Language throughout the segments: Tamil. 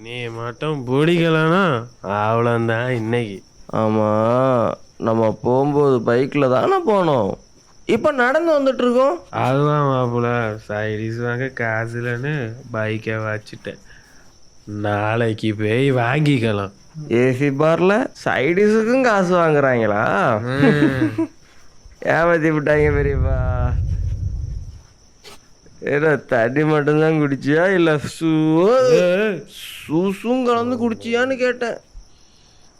நீ மட்டும் பிடிக்கலன்னா அவ்வளோந்தான் இன்னைக்கு. ஆமாம், நம்ம போகும்போது பைக்கில் தானே போனோம், இப்போ நடந்து வந்துட்டு இருக்கோம். அதுதான் மாப்பிள்ள, சைடிஸ் வாங்க காசு இல்லைன்னு பைக்கை வச்சுட்டேன். நாளைக்கு போய் வாங்கிக்கலாம். ஏசி பாரில் சைடிஸுக்கும் காசு வாங்குறாங்களா? ஏமாத்தி விட்டாங்க பெரியப்பா. ஏன்னா தண்ணி மட்டும்தான் குடிச்சியா இல்லை சூசும் கலந்து குடிச்சியான்னு கேட்டேன்.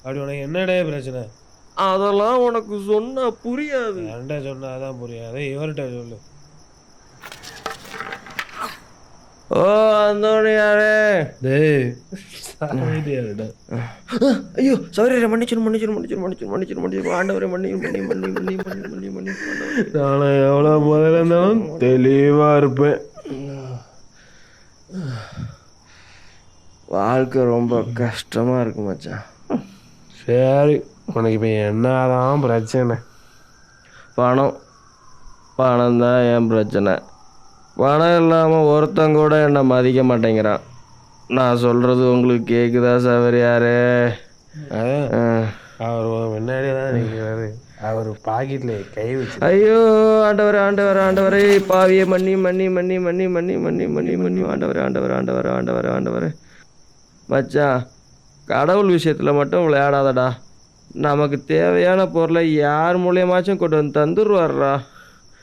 அப்படி உனக்கு என்னடே பிரச்சனை? அதெல்லாம் உனக்கு சொன்னா புரியாது. என்கிட்ட சொன்னாதான் புரியாது, இவர்கிட்ட சொல்லு. ஓ அந்தோனியாரே. ஐயோ சாரி, மன்னிச்சிரு ஆண்டவரே, மன்னி. நான் எவ்வளோ முதல்ல இருந்தாலும் தெளிவா இருப்பேன். வாழ்க்கை ரொம்ப கஷ்டமா இருக்கு மச்சான். சரி, உனக்கு இப்போ என்னதான் பிரச்சனை? பணம் தான் என் பிரச்சனை. பணம் இல்லாமல் ஒருத்தங்க கூட என்னை மதிக்க மாட்டேங்கிறான். நான் சொல்கிறது உங்களுக்கு கேட்குதா சவரியாரே? அவர் முன்னாடி தான் நிற்கிறாரு, அவர் பாக்கெட்ல கை வச்சு. ஐயோ ஆண்டவரே, பாவியை மன்னி. ஆண்டவரே மச்சான், கடவுள் விஷயத்தில் மட்டும் விளையாடாதடா. நமக்கு தேவையான பொருளை யார் மூலியமாச்சும் கொண்டு வந்து தந்துடுவார்ரா.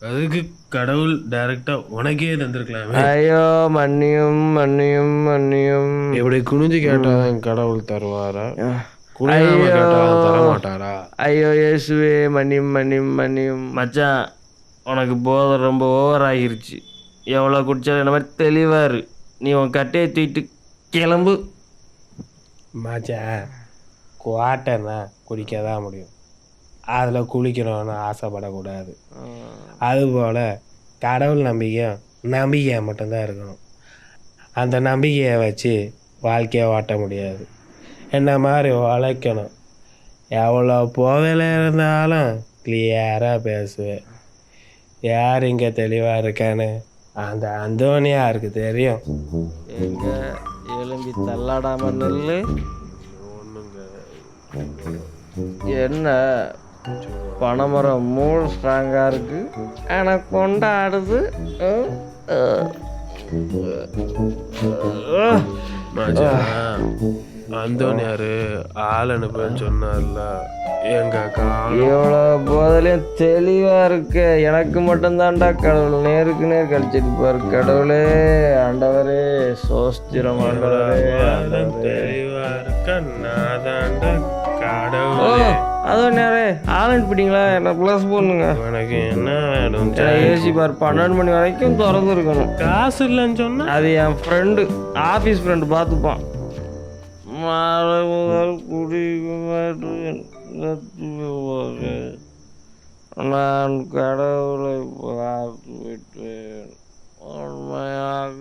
அதுக்கு கடவுள் டைரக்டா உனக்கே தந்திருக்கலாம். ஐயோ மன்னியும். இப்படி குனிஞ்சு கேட்டாதான் கடவுள் தருவாரா? குனியாம கேட்டாதான் தர மாட்டாரா? ஐயோ இயேசுவே, மன்னியும். மச்சான், உனக்கு போதை ரொம்ப ஓவர் ஆகிருச்சு. எவ்வளோ குடிச்சாலும் என்ன மாதிரி தெளிவாரு. நீ உன் கட்டையை தூக்கிட்டு கிளம்பு. மச்சான், குவாட்டர்னா குடிக்க தான் முடியும், அதில் குளிக்கணும்னு ஆசைப்படக்கூடாது. அதுபோல் கடவுள் நம்பிக்கை மட்டும்தான் இருக்கணும். அந்த நம்பிக்கையை வச்சு வாழ்க்கையை ஓட்ட முடியாது. என்ன மாதிரி உழைக்கணும். எவ்வளோ போதையில் இருந்தாலும் கிளியராக பேசுவேன். யார் இங்கே தெளிவாக இருக்கான்னு அந்த அந்தோனியாருக்கு தெரியும். எங்க எலும்பி தள்ளாடாம நெல்லு. என்ன பனைமரம் மூணு ஸ்ட்ராங்கா இருக்கு, எனக்கு கொண்டாடுது. அந்தோனியாரு ஆள் அனுப்புன்னு சொன்னார்ல, எங்க இவ்வளோ போதிலையும் தெளிவா இருக்கு. எனக்கு மட்டும்தான்டா கடவுள் நேருக்கு நேர் கழிச்சிருப்பார். கடவுளே, ஆண்டவரே, சோஸ்திரம் ஆண்டவரே. தெளிவா இருக்க நான் தான்டா கடவுளே. அதுவும் நேரம் ஆள் அனுப்பிட்டீங்களா? என்ன ப்ளஸ் பண்ணுங்க. எனக்கு என்ன வேணும்? ஏசி பார் 12 மணி வரைக்கும் திறந்து இருக்கணும். காசு இல்லைன்னு சொன்னா அது என் ஃப்ரெண்டு, ஆஃபீஸ் ஃப்ரெண்டு பார்த்துப்பான். நான் கடவுளை பார்த்து விட்டேன். உண்மையாக